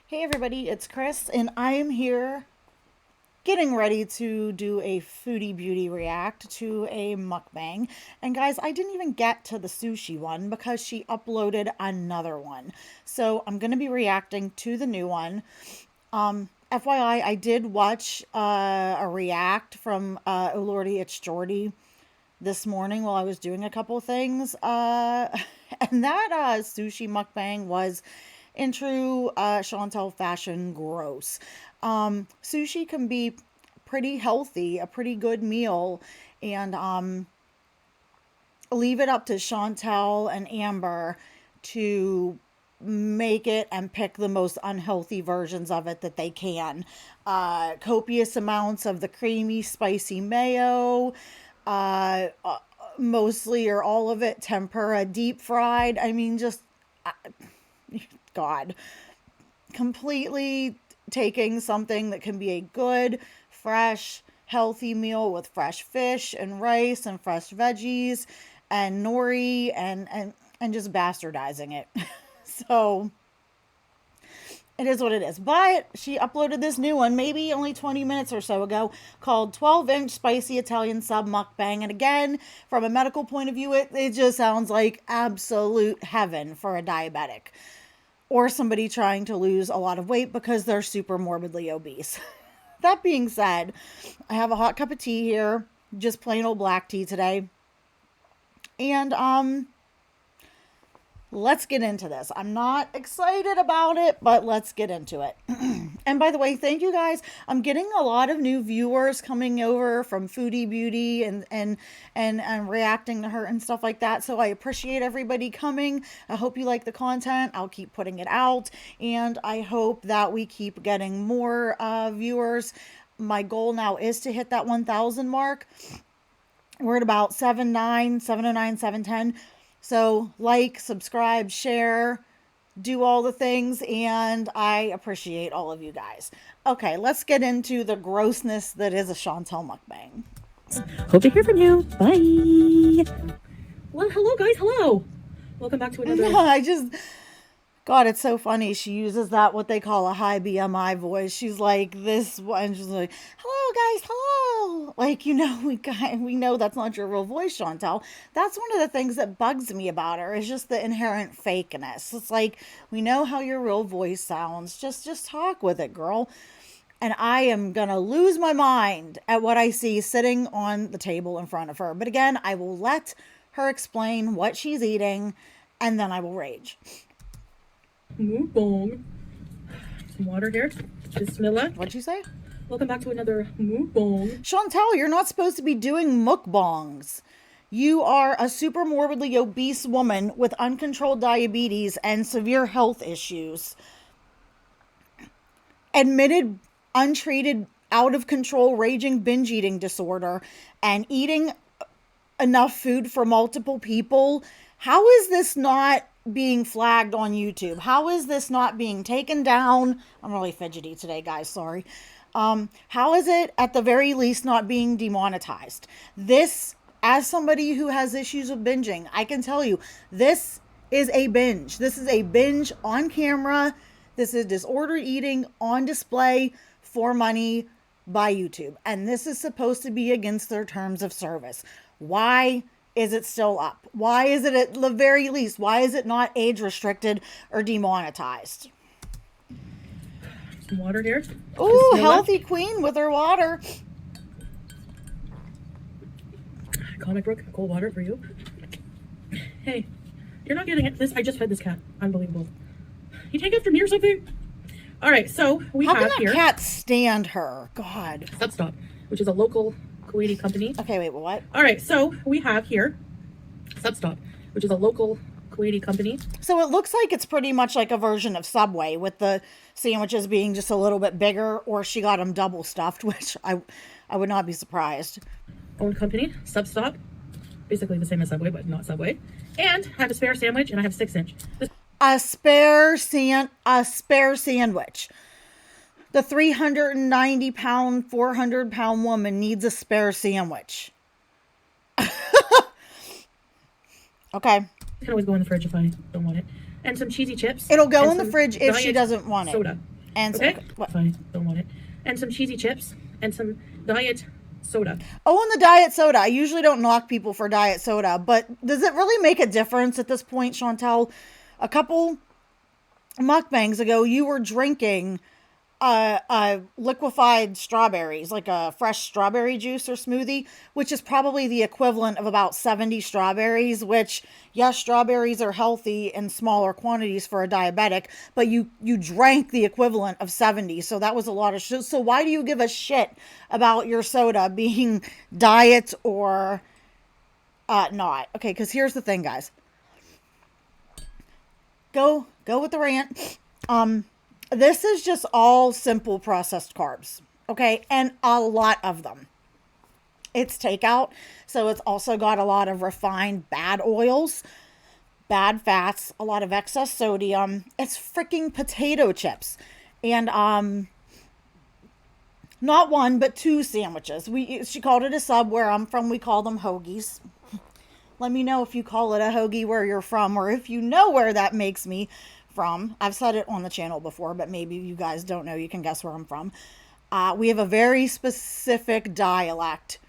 Hey everybody, it's Chris, and I am here getting ready to do a foodie beauty react to a mukbang. And guys, I didn't even get to the sushi one because she uploaded another one. So I'm going to be reacting to the new one. FYI, I did watch a react from Oh Lordy, It's Jordy this morning while I was doing a couple things. And that sushi mukbang was, in true Chantel fashion, gross. Sushi can be pretty healthy, a pretty good meal, and leave it up to Chantel and Amber to make it and pick the most unhealthy versions of it that they can. Copious amounts of the creamy, spicy mayo, uh, uh, mostly or all of it tempura deep fried. I mean, just God, completely taking something that can be a good, fresh, healthy meal with fresh fish and rice and fresh veggies and nori and just bastardizing it. So it is what it is. But she uploaded this new one, maybe only 20 minutes or so ago, called 12-inch spicy Italian sub mukbang. And again, from a medical point of view, it just sounds like absolute heaven for a diabetic or somebody trying to lose a lot of weight because they're super morbidly obese. That being said, I have a hot cup of tea here, just plain old black tea today. And let's get into this. I'm not excited about it, but let's get into it. And by the way, thank you guys. I'm getting a lot of new viewers coming over from Foodie Beauty and reacting to her and stuff like that. So I appreciate everybody coming. I hope you like the content. I'll keep putting it out, and I hope that we keep getting more viewers. My goal now is to hit that 1,000 mark. We're at about 709, 710. So like, subscribe, share, do all the things, and I appreciate all of you guys. Okay, let's get into the grossness that is a Chantel mukbang. Hope to hear from you. Bye. Well, hello guys. Hello. Welcome back to another. God, it's so funny. She uses that, what they call a high BMI voice. She's like this one. She's like, hello guys, hello. Like, we know that's not your real voice, Chantel. That's one of the things that bugs me about her, is just the inherent fakeness. It's like, we know how your real voice sounds. Just talk with it, girl. And I am going to lose my mind at what I see sitting on the table in front of her. But again, I will let her explain what she's eating, and then I will rage. Mukbang. Some water here. Bismillah. What'd you say? Welcome back to another mukbang. Chantel, you're not supposed to be doing mukbangs. You are a super morbidly obese woman with uncontrolled diabetes and severe health issues. Admitted, untreated, out of control, raging binge eating disorder, and eating enough food for multiple people. How is this not being flagged on YouTube? How is this not being taken down? I'm really fidgety today, guys. Sorry. How is it at the very least not being demonetized? This, as somebody who has issues with binging, I can tell you, this is a binge. This is a binge on camera. This is disordered eating on display for money by YouTube. And this is supposed to be against their terms of service. Why is it still up? Why is it, at the very least, why is it not age restricted or demonetized? Some water here. Ooh, healthy queen with her water. Comic book, cold water for you. Hey, you're not getting it. I just fed this cat. Unbelievable. You take after me or something? All right, so we How have can here. that cat stand her? God. Substop, which is a local Kuwaiti company. Okay, wait, what? All right, so we have here Substop, which is a local Kuwaiti company. So it looks like it's pretty much like a version of Subway, with the sandwiches being just a little bit bigger, or she got them double stuffed, which I would not be surprised. Own company, Substop, basically the same as Subway, but not Subway. And I have a spare sandwich, and I have 6-inch. A spare sandwich. The 390-pound, 400-pound woman needs a spare sandwich. Okay. It can always go in the fridge if I don't want it. And some cheesy chips. It'll go in the fridge if she doesn't want it. Soda. And so, Okay? okay, what? Fine, don't want it. And some cheesy chips and some diet soda. Oh, and the diet soda. I usually don't knock people for diet soda, but does it really make a difference at this point, Chantel? A couple mukbangs ago, you were drinking liquefied strawberries, like a fresh strawberry juice or smoothie, which is probably the equivalent of about 70 strawberries, which, yes, strawberries are healthy in smaller quantities for a diabetic, but you drank the equivalent of 70. So that was a lot of shit. So why do you give a shit about your soda being diet or not? Okay, because here's the thing, guys. Go with the rant. This is just all simple processed carbs, okay? And a lot of them. It's takeout, so it's also got a lot of refined bad oils, bad fats, a lot of excess sodium. It's freaking potato chips. And not one, but two sandwiches. She called it a sub. Where I'm from, we call them hoagies. Let me know if you call it a hoagie where you're from, or if you know where that makes me from. I've said it on the channel before, but maybe you guys don't know. You can guess where I'm from. We have a very specific dialect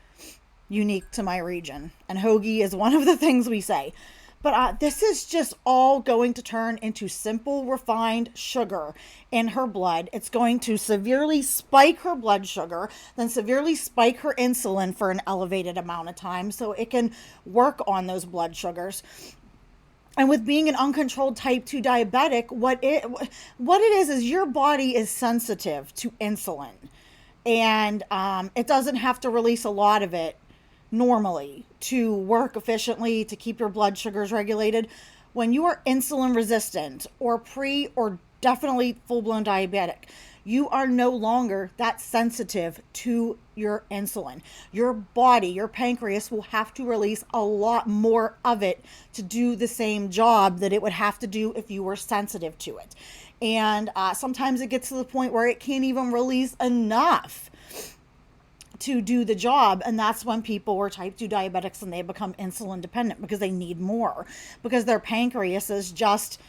unique to my region, and hoagie is one of the things we say. But this is just all going to turn into simple refined sugar in her blood. It's going to severely spike her blood sugar, then severely spike her insulin for an elevated amount of time so it can work on those blood sugars. And with being an uncontrolled type 2 diabetic, what it is your body is sensitive to insulin. And it doesn't have to release a lot of it normally to work efficiently to keep your blood sugars regulated. When you are insulin resistant or pre or definitely full-blown diabetic, you are no longer that sensitive to your insulin. Your body, your pancreas will have to release a lot more of it to do the same job that it would have to do if you were sensitive to it. And sometimes it gets to the point where it can't even release enough to do the job. And that's when people are type 2 diabetics and they become insulin dependent because they need more, because their pancreas is just,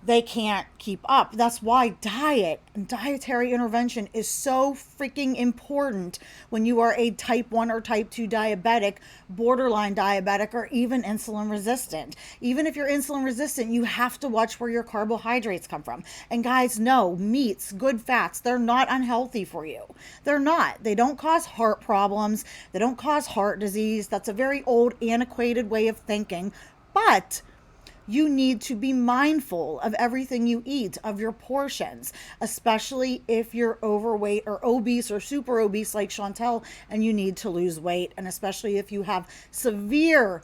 they can't keep up. That's why diet and dietary intervention is so freaking important when you are a type 1 or type 2 diabetic, borderline diabetic, or even insulin resistant. Even if you're insulin resistant, you have to watch where your carbohydrates come from. And guys, no, meats, good fats, they're not unhealthy for you. They're not. They don't cause heart problems. They don't cause heart disease. That's a very old, antiquated way of thinking. But you need to be mindful of everything you eat, of your portions, especially if you're overweight or obese or super obese like Chantel and you need to lose weight, and especially if you have severe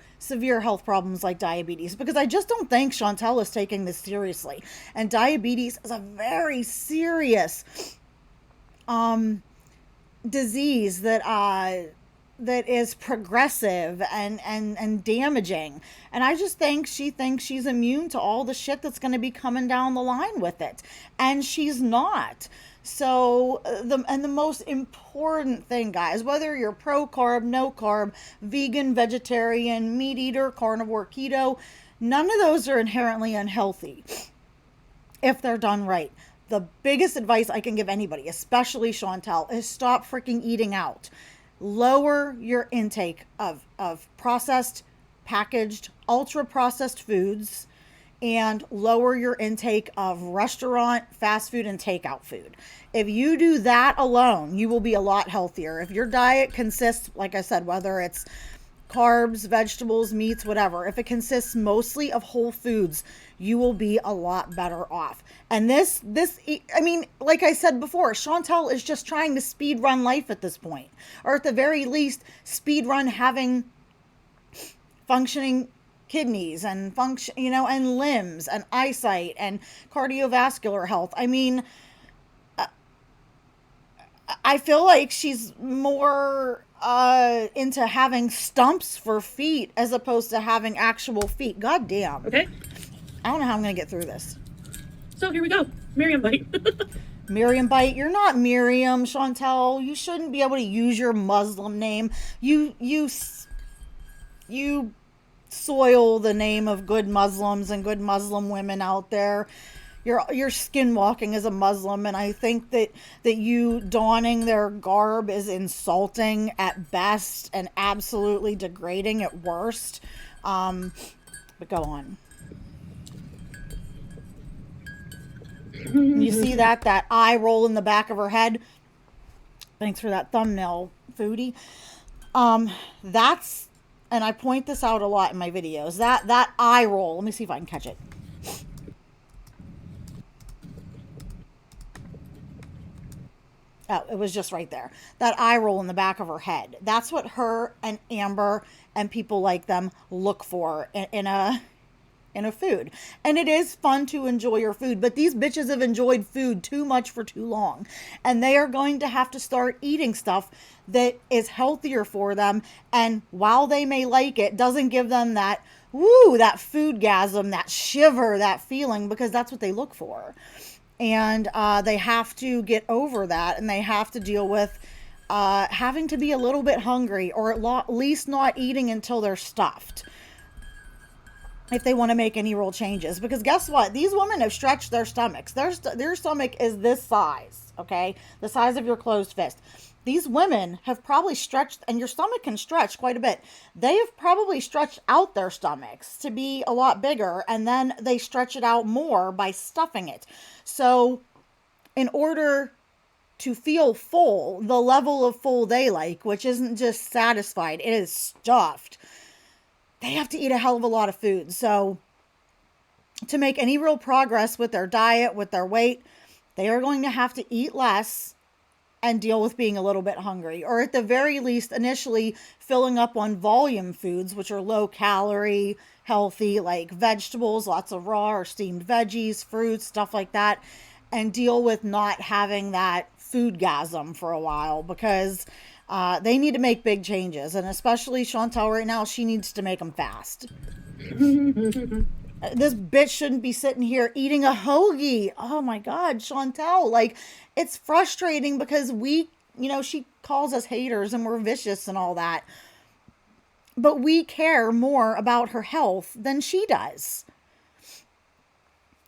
health problems like diabetes, because I just don't think Chantel is taking this seriously. And diabetes is a very serious disease that is progressive and damaging. And I just think she thinks she's immune to all the shit that's going to be coming down the line with it. And she's not. So the most important thing, guys, whether you're pro carb, no carb, vegan, vegetarian, meat eater, carnivore, keto, none of those are inherently unhealthy if they're done right. The biggest advice I can give anybody, especially Chantel, is stop freaking eating out. Lower your intake of processed, packaged, ultra processed foods, and lower your intake of restaurant, fast food, and takeout food. If you do that alone, you will be a lot healthier. If your diet consists, like I said, whether it's carbs, vegetables, meats, whatever, if it consists mostly of whole foods, you will be a lot better off. And this, I mean, like I said before, Chantel is just trying to speed run life at this point, or at the very least, speed run having functioning kidneys and and limbs and eyesight and cardiovascular health. I mean, I feel like she's more into having stumps for feet as opposed to having actual feet. God damn. Okay. I don't know how I'm going to get through this. So here we go. Miriam bite. Miriam bite. You're not Miriam, Chantel. You shouldn't be able to use your Muslim name. You soil the name of good Muslims and good Muslim women out there. you're skinwalking as a Muslim, and I think that you donning their garb is insulting at best and absolutely degrading at worst. But go on. You see that eye roll in the back of her head. Thanks for that thumbnail, foodie. That's, and I point this out a lot in my videos. That eye roll. Let me see if I can catch it. Oh, it was just right there. That eye roll in the back of her head. That's what her and Amber and people like them look for in a food. And it is fun to enjoy your food, but these bitches have enjoyed food too much for too long. And they are going to have to start eating stuff that is healthier for them. And while they may like it, doesn't give them that woo, that foodgasm, that shiver, that feeling, because that's what they look for. And they have to get over that, and they have to deal with having to be a little bit hungry, or at least not eating until they're stuffed, if they want to make any real changes. Because guess what? These women have stretched their stomachs. Their stomach is this size, okay? The size of your closed fist. These women have probably stretched, and your stomach can stretch quite a bit. They have probably stretched out their stomachs to be a lot bigger, and then they stretch it out more by stuffing it. So in order to feel full, the level of full they like, which isn't just satisfied, it is stuffed, they have to eat a hell of a lot of food. So to make any real progress with their diet, with their weight, they are going to have to eat less and deal with being a little bit hungry, or at the very least, initially filling up on volume foods, which are low calorie, healthy, like vegetables, lots of raw or steamed veggies, fruits, stuff like that, and deal with not having that foodgasm for a while, because they need to make big changes. And especially Chantel right now, she needs to make them fast. This bitch shouldn't be sitting here eating a hoagie. Oh my God, Chantel. Like, it's frustrating because she calls us haters and we're vicious and all that. But we care more about her health than she does.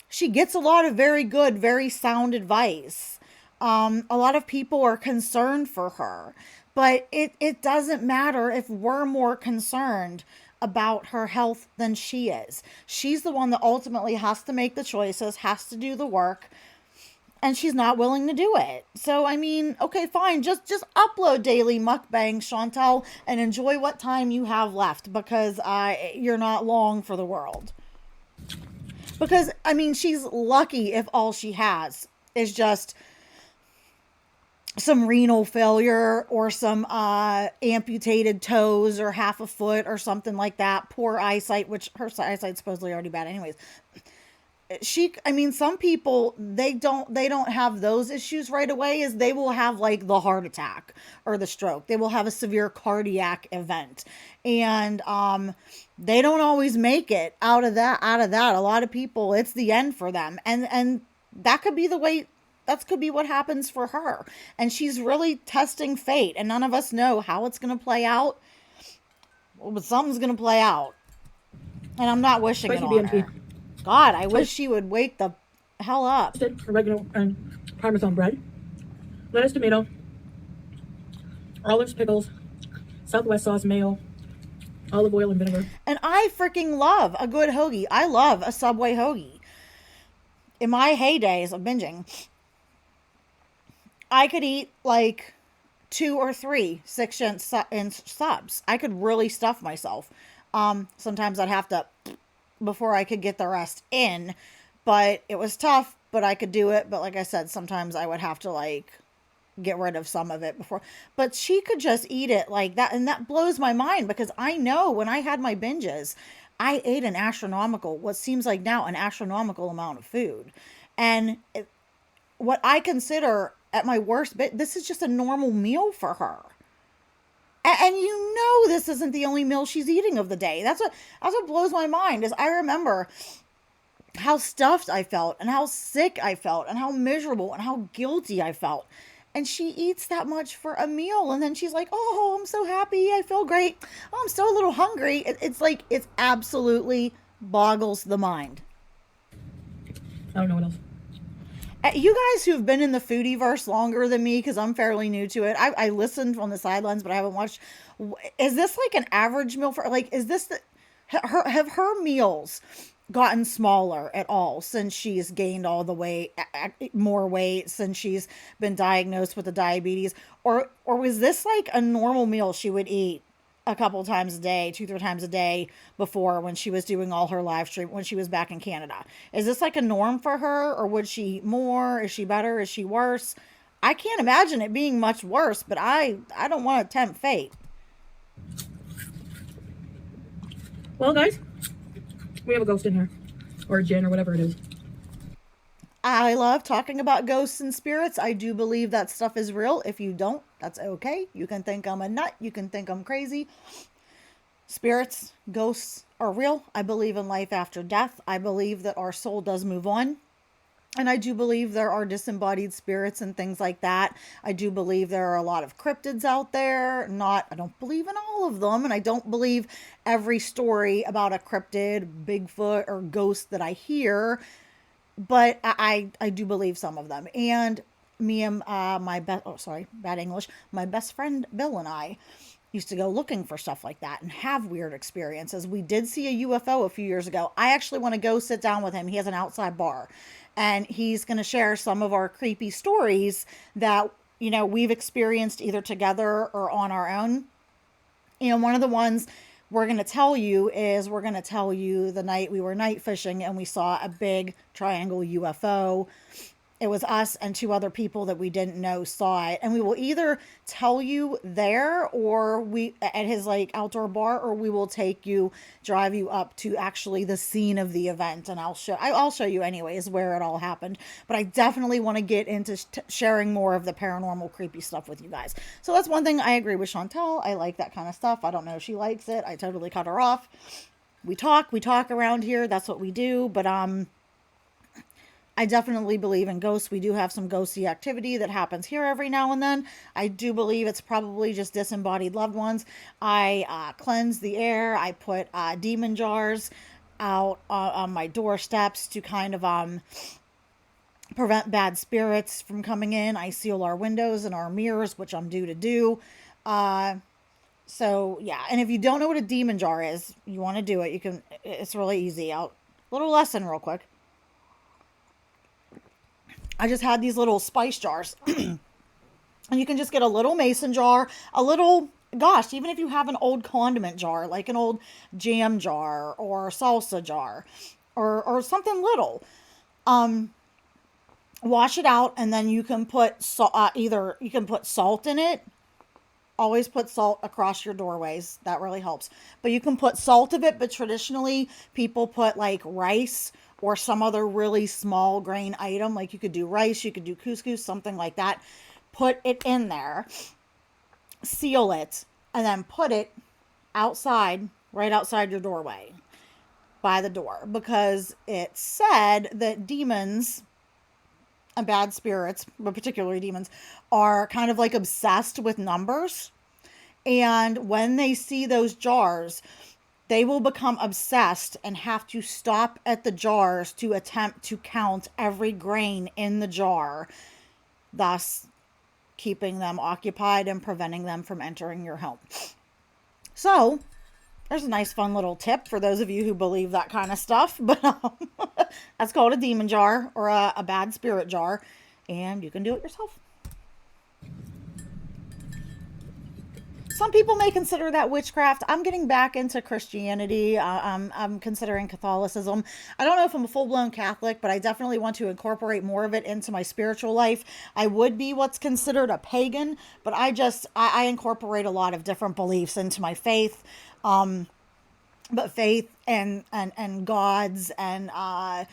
She gets a lot of very good, very sound advice. A lot of people are concerned for her. But it doesn't matter if we're more concerned about her health than she is. She's the one that ultimately has to make the choices, has to do the work, and she's not willing to do it. So, I mean, okay, fine. Just upload daily mukbangs, Chantel, and enjoy what time you have left, because you're not long for the world. Because, I mean, she's lucky if all she has is just some renal failure or some amputated toes or half a foot or something like that. Poor eyesight, which her eyesight's supposedly already bad anyways. Some people, they don't have those issues right away, as they will have like the heart attack or the stroke. They will have a severe cardiac event. And they don't always make it out of that. A lot of people, it's the end for them. And that could be the way. That could be what happens for her. And she's really testing fate. And none of us know how it's going to play out. Well, but something's going to play out. And I'm not wishing it on her. God, I wish she would wake the hell up. Oregano and Parmesan bread. Lettuce, tomato. Olives, pickles. Southwest sauce, mayo. Olive oil and vinegar. And I freaking love a good hoagie. I love a Subway hoagie. In my heydays of binging, I could eat like 2 or 3 6-inch subs. I could really stuff myself. Sometimes I'd have to, before I could get the rest in, but it was tough, but I could do it. But like I said, sometimes I would have to like get rid of some of it before, but she could just eat it like that. And that blows my mind, because I know when I had my binges, I ate what seems like now an astronomical amount of food. And what I consider at my worst bit, this is just a normal meal for her. And this isn't the only meal she's eating of the day. That's what blows my mind, is I remember how stuffed I felt and how sick I felt and how miserable and how guilty I felt. And she eats that much for a meal, and then she's like, oh, I'm so happy, I feel great. Oh, I'm still a little hungry. It's like, it's absolutely boggles the mind. I don't know what else. You guys who've been in the foodieverse longer than me, because I'm fairly new to it, I listened on the sidelines, but I haven't watched. Is this like an average meal for, like, is this the, have her meals gotten smaller at all since she's gained all the weight, more weight, since she's been diagnosed with the diabetes? Or was this like a normal meal she would eat a couple times a day, two, three times a day before, when she was doing all her live stream when she was back in Canada? Is this like a norm for her, or would she eat more? Is she better? Is she worse? I can't imagine it being much worse, but I don't want to tempt fate. Well, guys, we have a ghost in here, or a djinn, or whatever it is. I love talking about ghosts and spirits. I do believe that stuff is real. If you don't, that's okay. You can think I'm a nut. You can think I'm crazy. Spirits, ghosts are real. I believe in life after death. I believe that our soul does move on. And I do believe there are disembodied spirits and things like that. I do believe there are a lot of cryptids out there. I don't believe in all of them. And I don't believe every story about a cryptid, Bigfoot, or ghost that I hear. But I do believe some of them. And me and bad English. My best friend Bill and I used to go looking for stuff like that and have weird experiences. We did see a UFO a few years ago. I actually want to go sit down with him. He has an outside bar, and he's going to share some of our creepy stories that, we've experienced either together or on our own. One of the ones we're going to tell you is, we're going to tell you the night we were night fishing and we saw a big triangle UFO. It was us and two other people that we didn't know saw it. And we will either tell you there, or we at his like outdoor bar, or we will drive you up to actually the scene of the event. And I'll show you anyways where it all happened. But I definitely want to get into sharing more of the paranormal creepy stuff with you guys. So that's one thing I agree with Chantel. I like that kind of stuff. I don't know if she likes it. I totally cut her off. We talk around here. That's what we do. But, I definitely believe in ghosts. We do have some ghosty activity that happens here every now and then. I do believe it's probably just disembodied loved ones. I cleanse the air. I put demon jars out on my doorsteps to kind of prevent bad spirits from coming in. I seal our windows and our mirrors, which I'm due to do. So yeah, and if you don't know what a demon jar is, you want to do it. It's really easy. Little lesson real quick. I just had these little spice jars. And you can just get a little mason jar, even if you have an old condiment jar, like an old jam jar or salsa jar or something little. Wash it out, and then you can put either you can put salt in it. Always put salt across your doorways. That really helps. But you can put salt of it, but traditionally people put like rice or some other really small grain item. Like you could do rice, you could do couscous, something like that. Put it in there, seal it, and then put it outside, right outside your doorway, by the door. Because it's said that demons and bad spirits, but particularly demons, are kind of like obsessed with numbers. And when they see those jars, they will become obsessed and have to stop at the jars to attempt to count every grain in the jar, thus keeping them occupied and preventing them from entering your home. So there's a nice fun little tip for those of you who believe that kind of stuff. But that's called a demon jar, or a bad spirit jar, and you can do it yourself. Some people may consider that witchcraft. I'm getting back into Christianity. I'm considering Catholicism. I don't know if I'm a full-blown Catholic, but I definitely want to incorporate more of it into my spiritual life. I would be what's considered a pagan, but I incorporate a lot of different beliefs into my faith. But faith and gods and that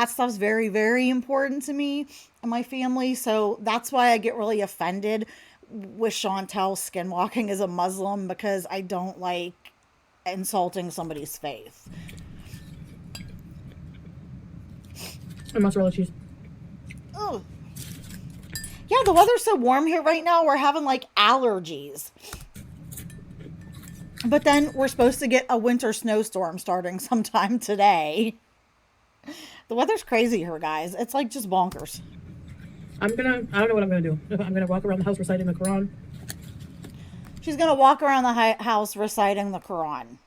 stuff's very, very important to me and my family. So that's why I get really offended with Chantel skinwalking as a Muslim, because I don't like insulting somebody's faith. And mozzarella cheese. Oh, yeah, the weather's so warm here right now. We're having like allergies. But then we're supposed to get a winter snowstorm starting sometime today. The weather's crazy here, guys. It's like just bonkers. I don't know what I'm gonna do. I'm gonna walk around the house reciting the Quran. She's gonna walk around the house reciting the Quran.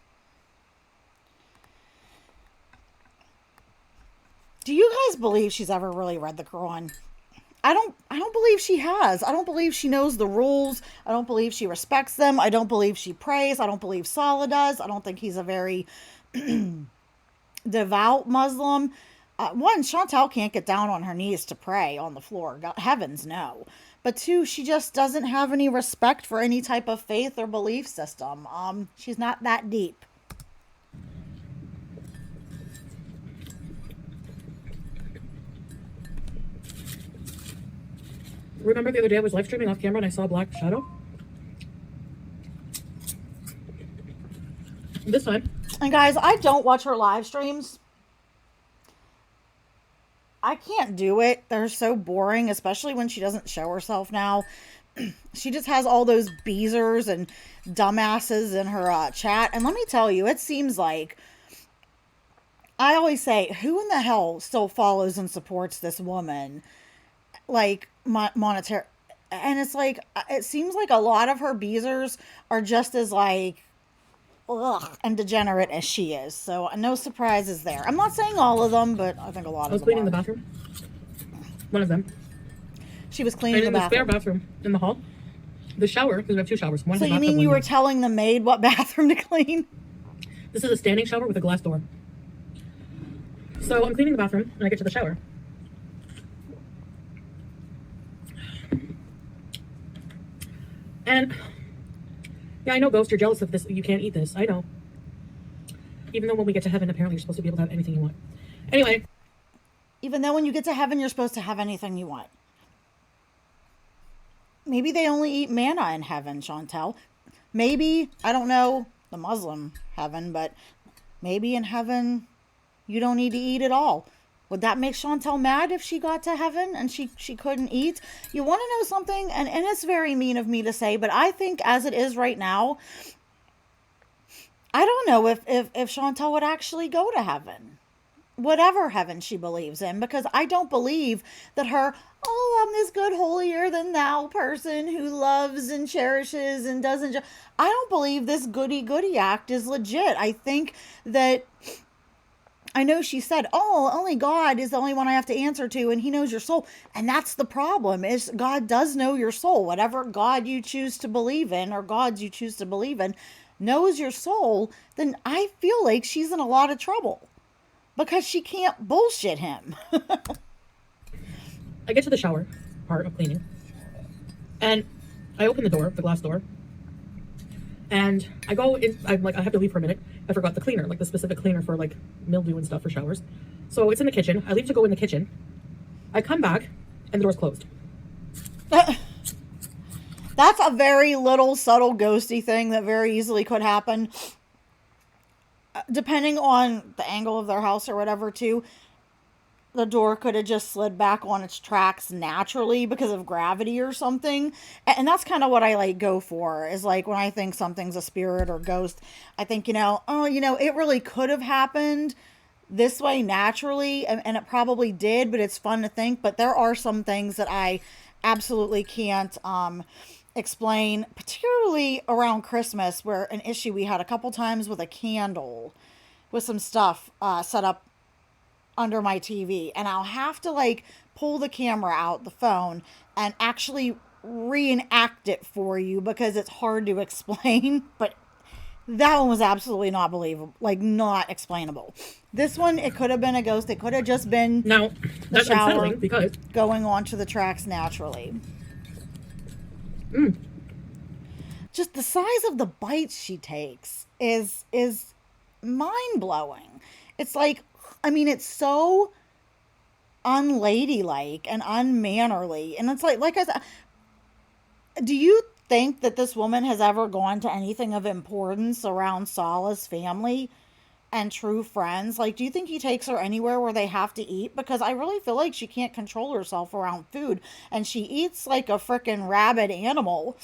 Do you guys believe she's ever really read the Quran? I don't believe she has. I don't believe she knows the rules. I don't believe she respects them. I don't believe she prays. I don't believe Salah does. I don't think he's a very devout Muslim. One, Chantel can't get down on her knees to pray on the floor. God, heavens no. But two, she just doesn't have any respect for any type of faith or belief system. She's not that deep. Remember the other day I was live streaming off camera and I saw a black shadow? This time. And guys, I don't watch her live streams. I can't do it. They're so boring, especially when she doesn't show herself now. She just has all those beezers and dumbasses in her chat. And let me tell you, it seems like, I always say, who in the hell still follows and supports this woman? Like, monetary. And it's like, it seems like a lot of her beezers are just as like, ugh, and degenerate as she is. So no surprises there. I'm not saying all of them, but I think a lot of them. I was cleaning are. the bathroom. One of them. She was cleaning the bathroom. Spare bathroom in the hall. The shower, because we have two showers. One so you mean you were telling the maid what bathroom to clean? This is a standing shower with a glass door. So I'm cleaning the bathroom and I get to the shower. And yeah, I know, Ghost, you're jealous of this. You can't eat this. I know. Even though when we get to heaven, apparently you're supposed to be able to have anything you want. Anyway. Even though when you get to heaven, you're supposed to have anything you want. Maybe they only eat manna in heaven, Chantel. Maybe, I don't know, the Muslim heaven, but maybe in heaven you don't need to eat at all. Would that make Chantel mad if she got to heaven and she couldn't eat? You want to know something? And it's very mean of me to say, but I think as it is right now, I don't know if Chantel would actually go to heaven. Whatever heaven she believes in, because I don't believe that her, oh, I'm this good holier than thou person who loves and cherishes and doesn't. I don't believe this goody act is legit. I think that, I know she said, oh, only God is the only one I have to answer to, and he knows your soul. And that's the problem, is God does know your soul. Whatever God you choose to believe in, or gods you choose to believe in, knows your soul, then I feel like she's in a lot of trouble. Because she can't bullshit him. I get to the shower part of cleaning. And I open the door, the glass door. And I go in, I'm like, I have to leave for a minute. I forgot the cleaner, like the specific cleaner for like mildew and stuff for showers. So it's in the kitchen. I leave to go in the kitchen. I come back and the door's closed. That's a very little subtle ghosty thing that very easily could happen. Depending on the angle of their house or whatever too, the door could have just slid back on its tracks naturally because of gravity or something. And that's kind of what I like go for, is like when I think something's a spirit or ghost, I think, it really could have happened this way naturally, and it probably did, but it's fun to think. But there are some things that I absolutely can't explain, particularly around Christmas, where an issue we had a couple times with a candle with some stuff set up under my TV, and I'll have to like pull the camera out, the phone, and actually reenact it for you because it's hard to explain. But that one was absolutely not believable, like not explainable. This one, it could have been a ghost. It could have just been now the shower because going onto the tracks naturally. Just the size of the bites she takes is mind-blowing. It's like, I mean, it's so unladylike and unmannerly. And it's like I said, do you think that this woman has ever gone to anything of importance around Salah's family and true friends? Like, do you think he takes her anywhere where they have to eat? Because I really feel like she can't control herself around food, and she eats like a freaking rabid animal.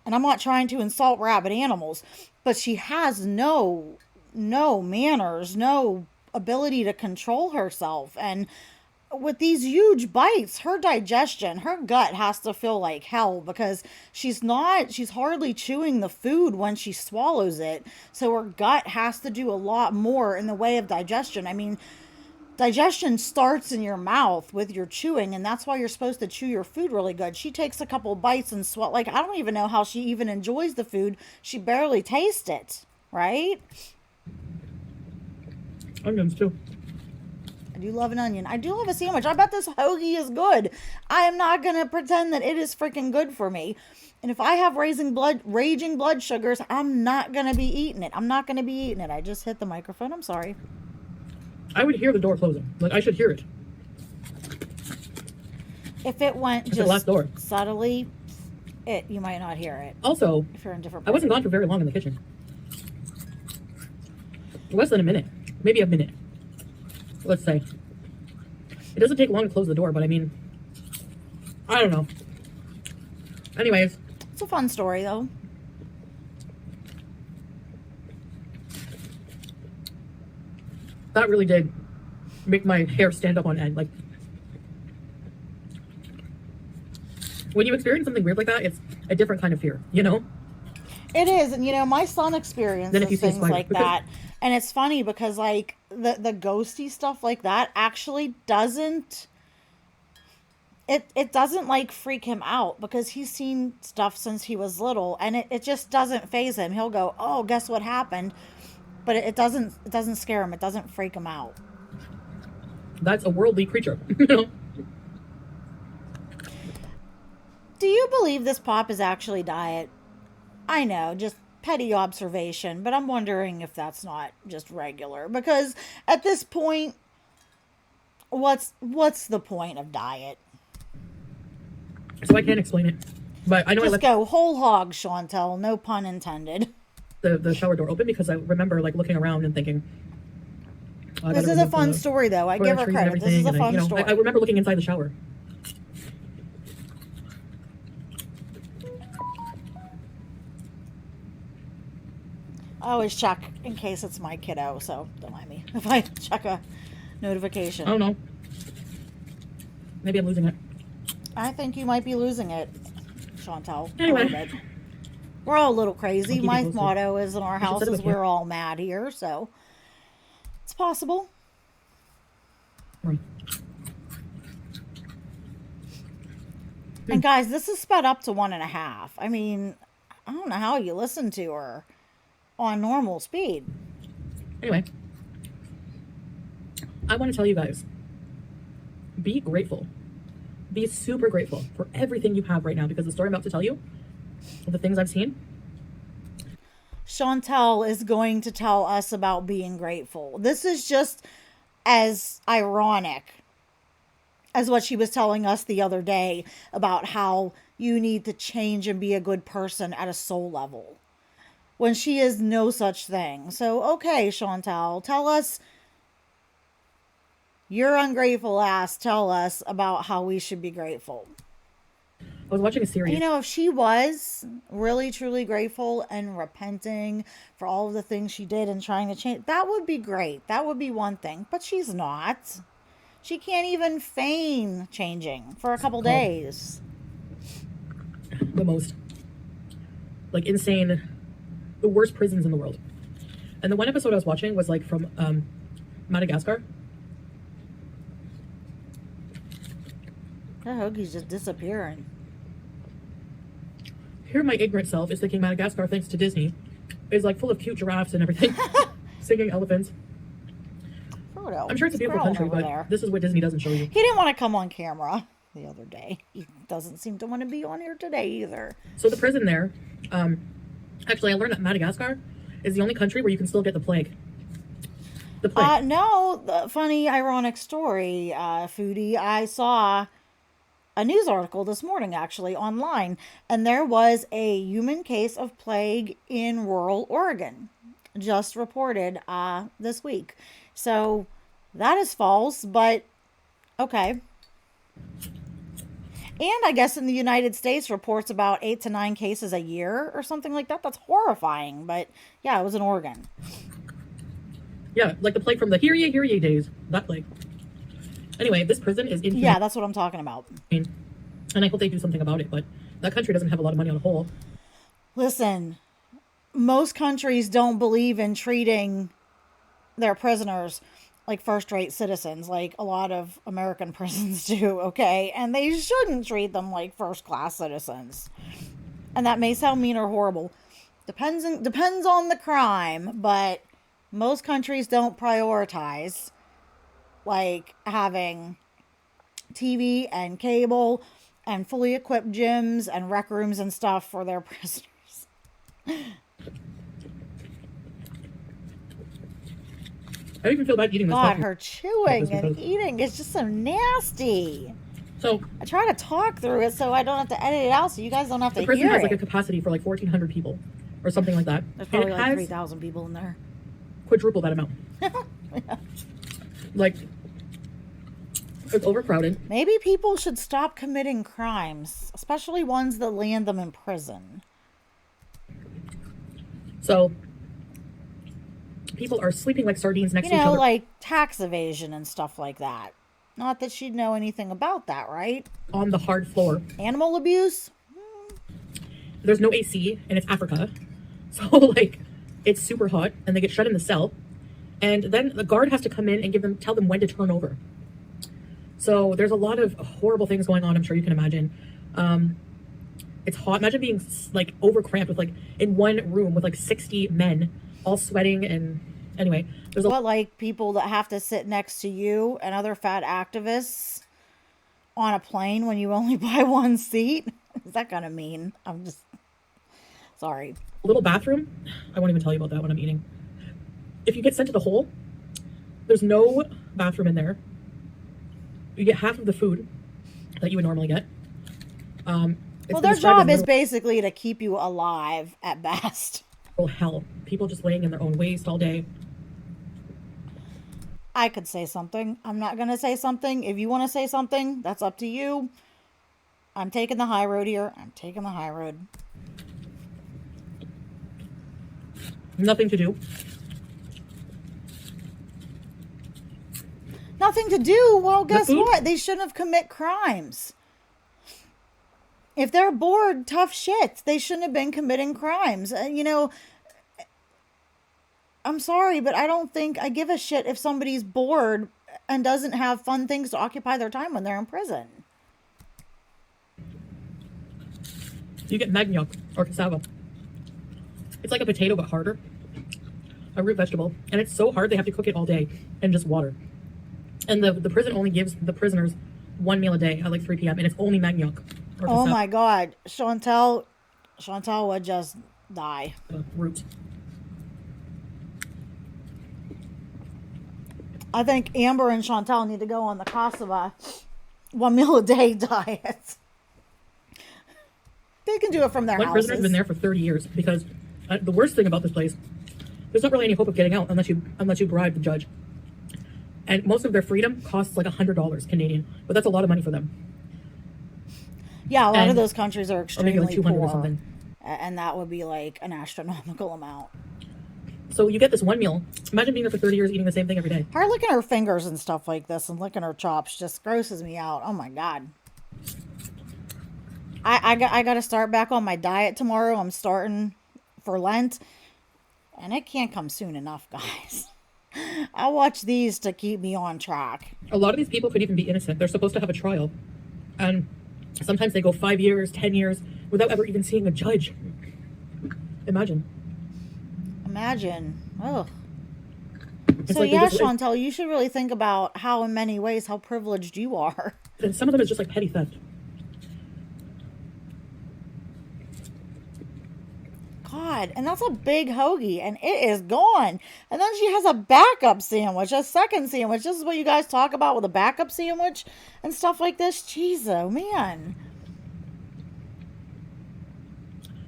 And I'm not trying to insult rabid animals, but she has no manners, no ability to control herself. And with these huge bites, her digestion, her gut has to feel like hell because she's hardly chewing the food when she swallows it. So her gut has to do a lot more in the way of digestion. I mean, digestion starts in your mouth with your chewing, and that's why you're supposed to chew your food really good. She takes a couple bites and swallow. Like, I don't even know how she even enjoys the food. She barely tastes it, right? Onions too. I do love an onion. I do love a sandwich. I bet this hoagie is good. I am not going to pretend that it is freaking good for me. And if I have raging blood sugars, I'm not going to be eating it. I'm not going to be eating it. I just hit the microphone. I'm sorry. I would hear the door closing. Like, I should hear it. If it went It's the last door. subtly, you might not hear it. Also, If you're in different I wasn't gone for very long in the kitchen. Less than a minute. Maybe a minute. Let's say. It doesn't take long to close the door, but I mean, I don't know. Anyways. It's a fun story, though. That really did make my hair stand up on end. Like, when you experience something weird like that, it's a different kind of fear, you know? It is. And, my son experiences things like that. And it's funny because, like, the ghosty stuff like that actually doesn't... It doesn't, like, freak him out because he's seen stuff since he was little. And it just doesn't faze him. He'll go, oh, guess what happened? But it doesn't scare him. It doesn't freak him out. That's a worldly creature, you know? Do you believe this pop is actually diet? I know, just petty observation, but I'm wondering if that's not just regular. Because at this point, what's the point of diet? So I can't explain it. But I know just go whole hog, Chantel. No pun intended. The shower door open because I remember like looking around and thinking, this is a fun story though. I give her credit. This is a fun story. I remember looking inside the shower. I always check in case it's my kiddo, so don't mind me if I check a notification. I don't know. Maybe I'm losing it. I think you might be losing it, Chantel. Anyway. We're all a little crazy. My motto is in our house is we're all mad here, so it's possible. Right. And guys, this is sped up to 1.5. I mean, I don't know how you listen to her on normal speed. Anyway, I want to tell you guys, be grateful. Be super grateful for everything you have right now because the story I'm about to tell you, the things I've seen. Chantel is going to tell us about being grateful. This is just as ironic as what she was telling us the other day about how you need to change and be a good person at a soul level when she is no such thing. So, okay, Chantel, tell us, your ungrateful ass, tell us about how we should be grateful. I was watching a series. If she was really, truly grateful and repenting for all of the things she did and trying to change, that would be great. That would be one thing. But she's not. She can't even feign changing for a couple days. The most, like, insane, the worst prisons in the world. And the one episode I was watching was, like, from Madagascar. That hoagie's just disappearing. Here my ignorant self is thinking Madagascar, thanks to Disney, is like full of cute giraffes and everything. Singing elephants. Frodo, I'm sure it's a beautiful country, but this is what Disney doesn't show you. He didn't want to come on camera the other day. He doesn't seem to want to be on here today either. So the prison there, actually I learned that Madagascar is the only country where you can still get the plague. The plague. No, the funny, ironic story, Foodie. I saw a news article this morning, actually, online, and there was a human case of plague in rural Oregon, just reported this week. So that is false, but okay. And I guess in the United States reports about 8 to 9 cases a year or something like that. That's horrifying, but yeah, it was in Oregon. Yeah, like the plague from the hear ye days. That plague. Anyway, this prison is inhumane. Yeah, that's what I'm talking about. And I hope they do something about it, but that country doesn't have a lot of money on the whole. Listen, most countries don't believe in treating their prisoners like first-rate citizens, like a lot of American prisons do, okay? And they shouldn't treat them like first-class citizens. And that may sound mean or horrible. Depends on the crime, but most countries don't prioritize like having TV and cable and fully equipped gyms and rec rooms and stuff for their prisoners. I don't even feel bad eating this. God, her chewing and eating is just so nasty. So I try to talk through it so I don't have to edit it out, so you guys don't have to hear it. The prison has like a capacity for like 1,400 people or something like that. There's probably like 3,000 people in there. Quadruple that amount. Yeah. Like, it's overcrowded. Maybe people should stop committing crimes, especially ones that land them in prison. So, people are sleeping like sardines next to each other. Like tax evasion and stuff like that. Not that she'd know anything about that, right? On the hard floor. Animal abuse? There's no AC, and it's Africa. So, like, it's super hot, and they get shut in the cell. And then the guard has to come in and tell them when to turn over. So there's a lot of horrible things going on, I'm sure you can imagine. It's hot. Imagine being, like, overcramped with, like, in one room with, like, 60 men all sweating and... Anyway, there's like people that have to sit next to you and other fat activists on a plane when you only buy one seat? Is that kind of mean? I'm just sorry. Little bathroom. I won't even tell you about that when I'm eating. If you get sent to the hole, there's no bathroom in there. You get half of the food that you would normally get. Well, their job is basically to keep you alive at best. Oh, hell. People just laying in their own waste all day. I could say something. I'm not going to say something. If you want to say something, that's up to you. I'm taking the high road here. I'm taking the high road. Nothing to do. Nothing to do? Well, guess what? They shouldn't have commit crimes. If they're bored, tough shit. They shouldn't have been committing crimes. I'm sorry, but I don't think I give a shit if somebody's bored and doesn't have fun things to occupy their time when they're in prison. You get manioc or cassava. It's like a potato but harder. A root vegetable. And it's so hard they have to cook it all day in just water. And the prison only gives the prisoners one meal a day at like 3 p.m. and it's only manioc. Oh my God. Chantel would just die. Root. I think Amber and Chantel need to go on the cassava 1 meal a day diet. They can do it from their houses. One prisoner's been there for 30 years because the worst thing about this place, there's not really any hope of getting out unless you bribe the judge. And most of their freedom costs like $100 Canadian, but that's a lot of money for them. Yeah, a lot of those countries are extremely like 200 poor, or something. And that would be like an astronomical amount. So you get this one meal. Imagine being there for 30 years eating the same thing every day. Her licking her fingers and stuff like this and licking her chops just grosses me out. Oh my God. I got to start back on my diet tomorrow. I'm starting for Lent. And it can't come soon enough, guys. I watch these to keep me on track. A lot of these people could even be innocent. They're supposed to have a trial. And sometimes they go 5 years, 10 years without ever even seeing a judge. Imagine. Oh. So like yeah, Chantel, you should really think about how in many ways how privileged you are. And some of them is just like petty theft. God, and that's a big hoagie, and it is gone. And then she has a backup sandwich, a second sandwich. This is what you guys talk about with a backup sandwich and stuff like this. Jeez, oh man.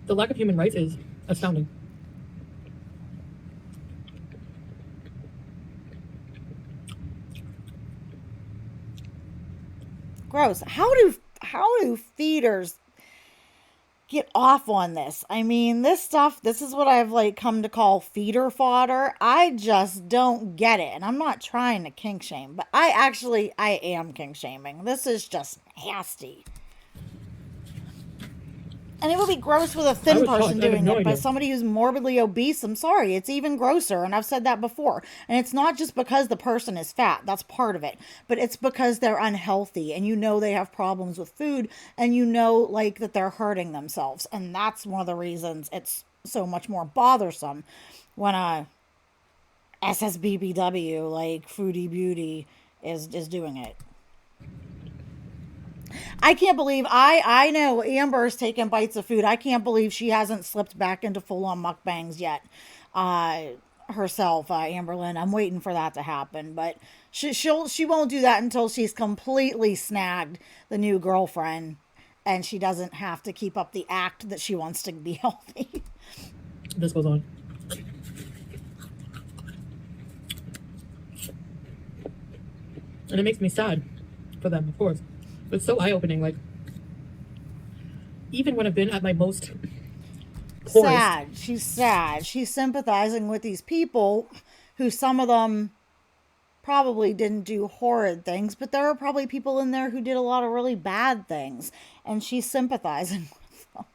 The lack of human rights is astounding. Gross. How do feeders get off on this. I mean, this stuff, this is what I've like come to call feeder fodder. I just don't get it. And I'm not trying to kink shame, but I am kink shaming. This is just nasty. And it would be gross with a I thin was shocked. person I had doing no it, but idea. somebody who's morbidly obese, I'm sorry, it's even grosser. And I've said that before. And it's not just because the person is fat, that's part of it, but it's because they're unhealthy and you know they have problems with food and you know, like, that they're hurting themselves. And that's one of the reasons it's so much more bothersome when a SSBBW, like Foodie Beauty, is doing it. I can't believe I know Amber's taking bites of food. I can't believe she hasn't slipped back into full on mukbangs yet. Uh Herself, Amberlyn. I'm waiting for that to happen, but she won't do that until she's completely snagged the new girlfriend and she doesn't have to keep up the act that she wants to be healthy. This goes on. And it makes me sad for them, of course. It's so eye-opening. Like, even when I've been at my most poorest, Sad. She's sad. She's sympathizing with these people who some of them probably didn't do horrid things, but there are probably people in there who did a lot of really bad things, and she's sympathizing with them.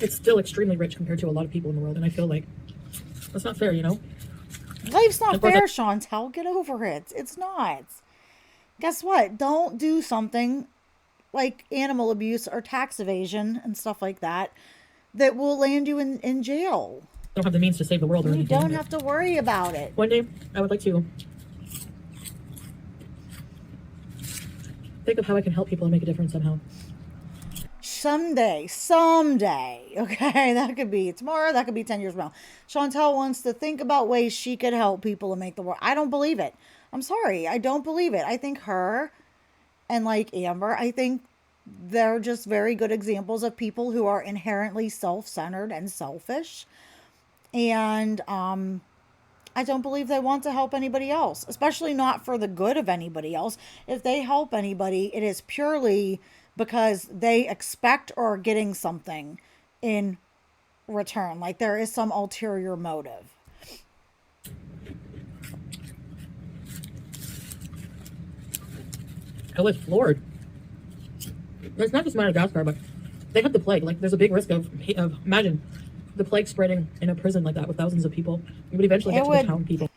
it's still extremely rich compared to a lot of people in the world. And I feel like that's not fair, you know? Life's And not of course, fair, Chantel. Get over it. It's not. Guess what? Don't do something like animal abuse or tax evasion and stuff like that that will land you in jail. I don't have the means to save the world or You anything. don't But have to worry about it. one day, I would like to think of how I can help people and make a difference somehow. Someday, okay? That could be tomorrow, that could be 10 years from now. Chantel wants to think about ways she could help people and make the world. I don't believe it. I'm sorry. I don't believe it. I think her and like Amber, I think they're just very good examples of people who are inherently self-centered and selfish. And I don't believe they want to help anybody else, especially not for the good of anybody else. If they help anybody, it is purely because they expect or are getting something in return. Like there is some ulterior motive. I was floored. It's not just Madagascar, but they have the plague. Like, there's a big risk of imagine the plague spreading in a prison like that with thousands of people. You would eventually get It to the would, town people.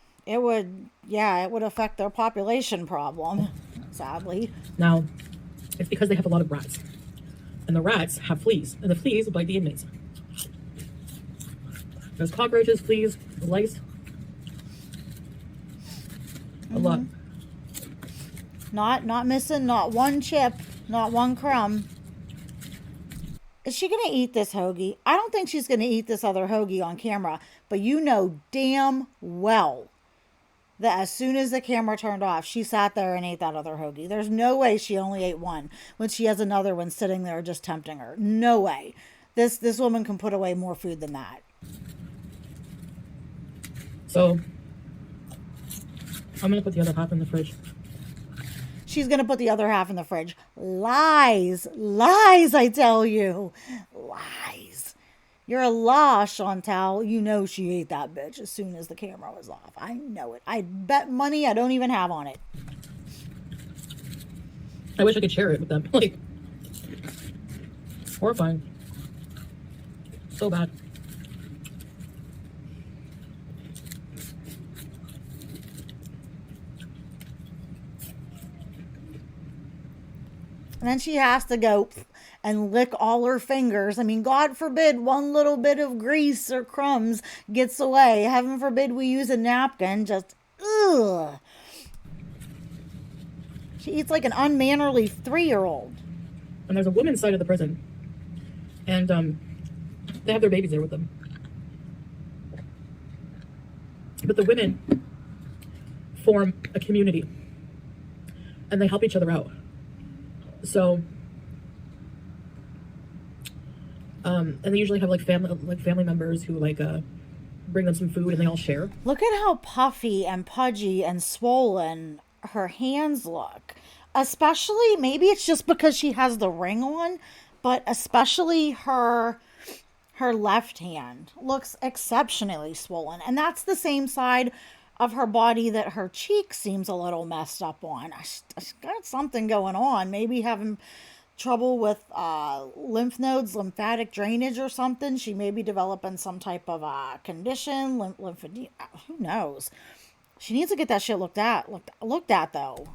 yeah, it would affect their population problem, sadly. Now, it's because they have a lot of rats. And the rats have fleas. And the fleas bite the inmates. There's cockroaches, fleas, lice. A lot. Not missing not one chip, not one crumb. Is she gonna eat this hoagie? I don't think she's gonna eat this other hoagie on camera, but you know damn well that as soon as the camera turned off, she sat there and ate that other hoagie. There's no way she only ate one when she has another one sitting there just tempting her. No way. This woman can put away more food than that. So, I'm going to put the other half in the fridge. She's going to put the other half in the fridge. Lies. Lies, I tell you. Lies. You're a lie, Chantal. You know she ate that bitch as soon as the camera was off. I know it. I bet money I don't even have on it. I wish I could share it with them. Like, horrifying. So bad. And then she has to go and lick all her fingers. I mean, God forbid one little bit of grease or crumbs gets away. Heaven forbid we use a napkin. Just, ugh. She eats like an unmannerly 3-year-old. And there's a women's side of the prison. And they have their babies there with them. But the women form a community. And they help each other out. So, and they usually have like family members who bring them some food and they all share. Look at how puffy and pudgy and swollen her hands look. Especially, maybe it's just because she has the ring on, but especially her left hand looks exceptionally swollen, and that's the same side of her body that her cheek seems a little messed up on. She's got something going on, maybe having trouble with lymph nodes, lymphatic drainage or something. She may be developing some type of condition, lymphedema. Who knows? She needs to get that shit looked at though.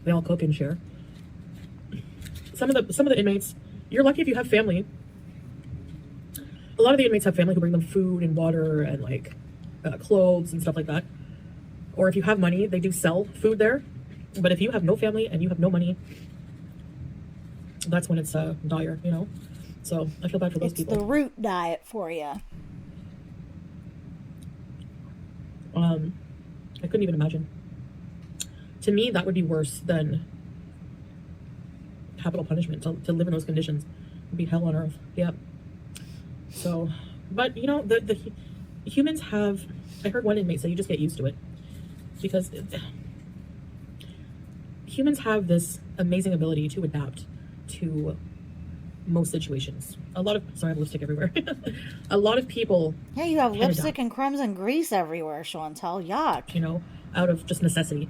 They all cook and share. Some of the inmates, you're lucky if you have family. A lot of the inmates have family who bring them food and water and like clothes and stuff like that. Or if you have money, they do sell food there. But if you have no family and you have no money, that's when it's dire, you know. So I feel bad for those people. It's the root diet for you. I couldn't even imagine. To me, that would be worse than capital punishment. To live in those conditions would be hell on earth. Yeah. So, but you know, the humans have. I heard one inmate say you just get used to it, because humans have this amazing ability to adapt to most situations. Sorry, I have lipstick everywhere. A lot of people. Yeah, you have lipstick and crumbs and grease everywhere, Chantel. Yuck. You know, out of just necessity.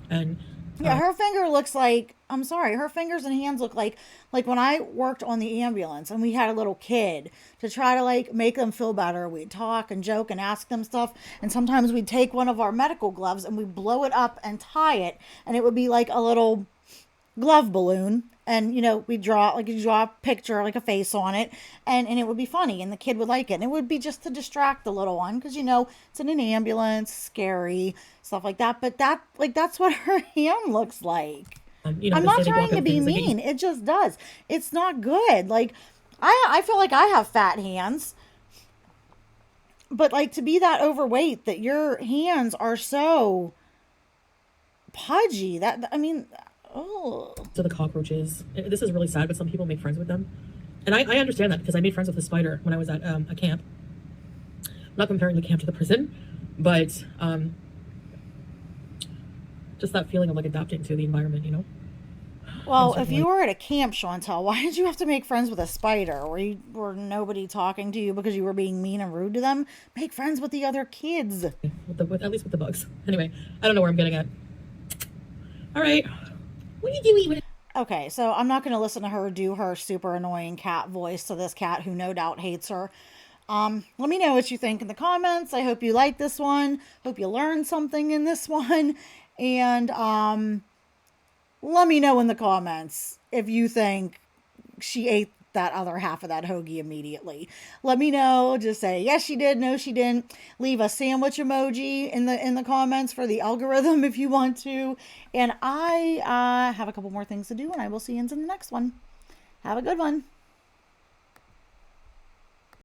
And yeah, her finger looks like, I'm sorry, her fingers and hands look like when I worked on the ambulance and we had a little kid to try to like make them feel better. We'd talk and joke and ask them stuff. And sometimes we'd take one of our medical gloves and we'd blow it up and tie it. And it would be like a little glove balloon. And, you know, you draw a picture, like a face on it, and it would be funny, and the kid would like it. And it would be just to distract the little one, because, you know, it's in an ambulance, scary, stuff like that. But that's what her hand looks like. You know, I'm not trying to be mean. It just does. It's not good. Like, I feel like I have fat hands. But, like, to be that overweight, that your hands are so pudgy, oh. To the cockroaches. This is really sad, but some people make friends with them. And I understand that, because I made friends with a spider when I was at a camp. I'm not comparing the camp to the prison, but just that feeling of like adapting to the environment, you know? Well, if you were at a camp, Chantel, why did you have to make friends with a spider? Were nobody talking to you because you were being mean and rude to them? Make friends with the other kids. At least with the bugs. Anyway, I don't know where I'm getting at. All right. What are you doing? Okay, so I'm not going to listen to her do her super annoying cat voice to this cat who no doubt hates her. Let me know what you think in the comments. I hope you like this one. Hope you learned something in this one. And let me know in the comments if you think she ate that other half of that hoagie immediately. Let me know. Just say yes she did, no she didn't. Leave a sandwich emoji in the comments for the algorithm if you want to. And I have a couple more things to do, and I will see you in the next one. Have a good one.